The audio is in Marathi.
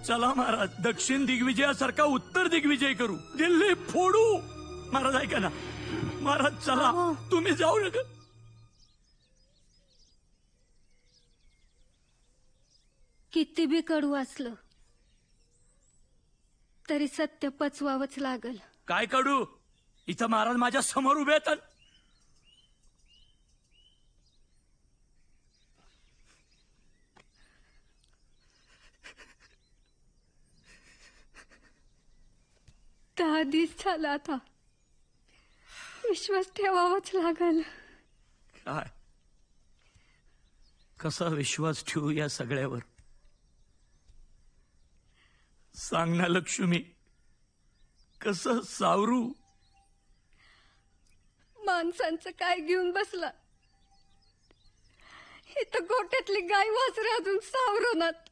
चला महाराज, दक्षिण दिग्विजयासारखा उत्तर दिग्विजय करू, दिल्ली फोडू. महाराज ऐका ना, महाराज चला, तुम्ही जाऊ नका. किती बी कडू असलं तरी सत्य पचवावंच लागल. काय कडू? इथं महाराज माझ्या समोर उभे आहेत. दहा दिवस झाला, आता विश्वास ठेवावाच लागल. काय कसा विश्वास ठेवू या सगळ्यावर? सांग ना लक्ष्मी, कसं सावरू? माणसांचं काय घेऊन बसला? इथं गोट्यातली गाय वासरे अजून सावरणात.